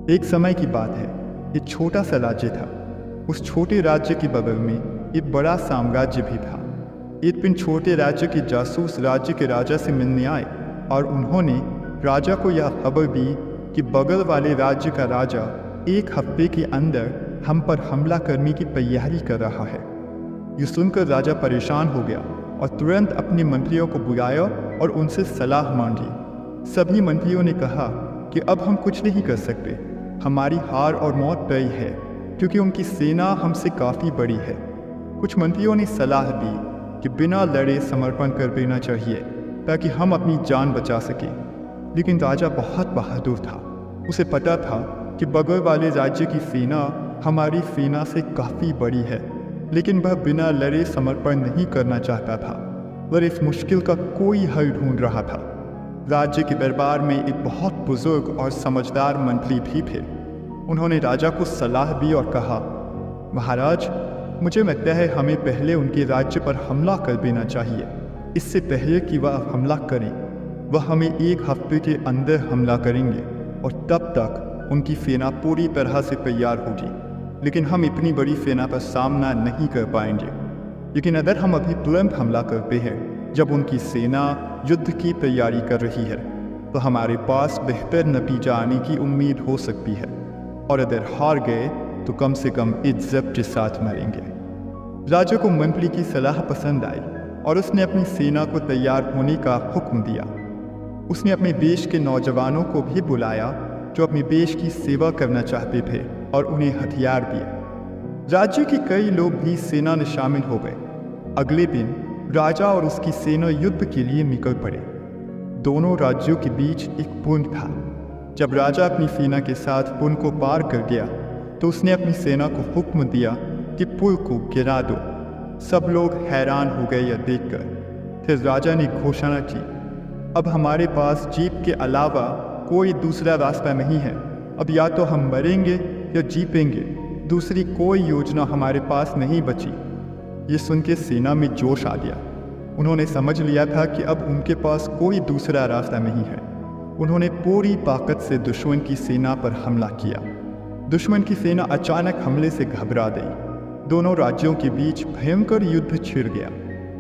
एक समय की बात है, एक छोटा सा राज्य था। उस छोटे राज्य के बगल में एक बड़ा साम्राज्य भी था। एक दिन छोटे राज्य के जासूस राज्य के राजा से मिलने आए और उन्होंने राजा को यह खबर दी कि बगल वाले राज्य का राजा एक हफ्ते के अंदर हम पर हमला करने की तैयारी कर रहा है। ये सुनकर राजा परेशान हो गया और तुरंत अपने मंत्रियों को बुलाया और उनसे सलाह मांगी। सभी मंत्रियों ने कहा कि अब हम कुछ नहीं कर सकते, हमारी हार और मौत तय है, क्योंकि उनकी सेना हमसे काफ़ी बड़ी है। कुछ मंत्रियों ने सलाह दी कि बिना लड़े समर्पण कर देना चाहिए ताकि हम अपनी जान बचा सकें। लेकिन राजा बहुत बहादुर था। उसे पता था कि बगल वाले राज्य की सेना हमारी सेना से काफ़ी बड़ी है, लेकिन वह बिना लड़े समर्पण नहीं करना चाहता था। वह इस मुश्किल का कोई हल ढूंढ रहा था। राज्य के दरबार में एक बहुत बुजुर्ग और समझदार मंत्री भी थे। उन्होंने राजा को सलाह दी और कहा, महाराज, मुझे लगता है हमें पहले उनके राज्य पर हमला कर देना चाहिए। इससे पहले कि वह हमला करें, वह हमें एक हफ्ते के अंदर हमला करेंगे और तब तक उनकी सेना पूरी तरह से तैयार होगी। लेकिन हम इतनी बड़ी सेना पर सामना नहीं कर पाएंगे। लेकिन अगर हम अभी तुरंत हमला करते हैं जब उनकी सेना युद्ध की तैयारी कर रही है, तो हमारे पास बेहतर नतीजा आने की उम्मीद हो सकती है, और अगर हार गए तो कम से कम इज्जत के साथ मरेंगे। राजा को मंत्री की सलाह पसंद आई और उसने अपनी सेना को तैयार होने का हुक्म दिया। उसने अपने देश के नौजवानों को भी बुलाया जो अपने देश की सेवा करना चाहते थे और उन्हें हथियार दिए। राज्य के कई लोग भी सेना में शामिल हो गए। अगले दिन राजा और उसकी सेना युद्ध के लिए निकल पड़े। दोनों राज्यों के बीच एक पुल था। जब राजा अपनी सेना के साथ पुल को पार कर गया तो उसने अपनी सेना को हुक्म दिया कि पुल को गिरा दो। सब लोग हैरान हो गए यह देखकर। फिर राजा ने घोषणा की, अब हमारे पास जीत के अलावा कोई दूसरा रास्ता नहीं है। अब या तो हम मरेंगे या जीतेंगे, दूसरी कोई योजना हमारे पास नहीं बची। ये सुन के सेना में जोश आ गया। उन्होंने समझ लिया था कि अब उनके पास कोई दूसरा रास्ता नहीं है। उन्होंने पूरी ताकत से दुश्मन की सेना पर हमला किया। दुश्मन की सेना अचानक हमले से घबरा गई। दोनों राज्यों के बीच भयंकर युद्ध छिड़ गया।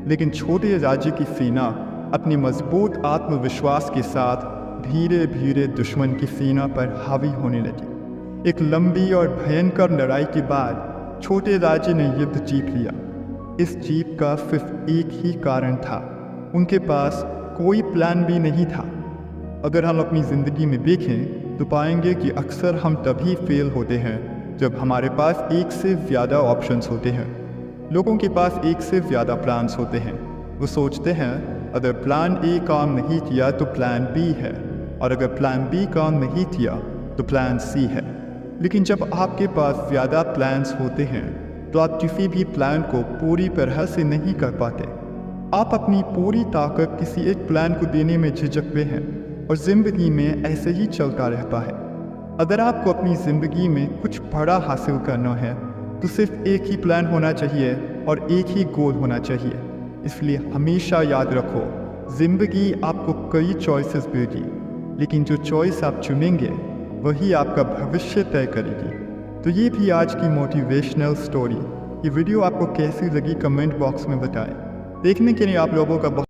लेकिन छोटे राज्य की सेना अपने मजबूत आत्मविश्वास के साथ धीरे धीरे दुश्मन की सेना पर हावी होने लगी। एक लंबी और भयंकर लड़ाई के बाद छोटे राज्य ने युद्ध जीत लिया। इस जीत का सिर्फ एक ही कारण था, उनके पास कोई प्लान भी नहीं था। अगर हम अपनी ज़िंदगी में देखें तो पाएंगे कि अक्सर हम तभी फेल होते हैं जब हमारे पास एक से ज़्यादा ऑप्शंस होते हैं। लोगों के पास एक से ज़्यादा प्लान्स होते हैं। वो सोचते हैं अगर प्लान ए काम नहीं किया तो प्लान बी है, और अगर प्लान बी काम नहीं किया तो प्लान सी है। लेकिन जब आपके पास ज़्यादा प्लान्स होते हैं तो आप किसी भी प्लान को पूरी तरह से नहीं कर पाते। आप अपनी पूरी ताकत किसी एक प्लान को देने में झिझकते हैं और ज़िंदगी में ऐसे ही चलता रहता है। अगर आपको अपनी ज़िंदगी में कुछ बड़ा हासिल करना है तो सिर्फ एक ही प्लान होना चाहिए और एक ही गोल होना चाहिए। इसलिए हमेशा याद रखो, ज़िंदगी आपको कई चॉइसेस देगी, लेकिन जो चॉइस आप चुनेंगे वही आपका भविष्य तय करेगी। तो ये थी आज की मोटिवेशनल स्टोरी। ये वीडियो आपको कैसी लगी कमेंट बॉक्स में बताएं। देखने के लिए आप लोगों का बहुत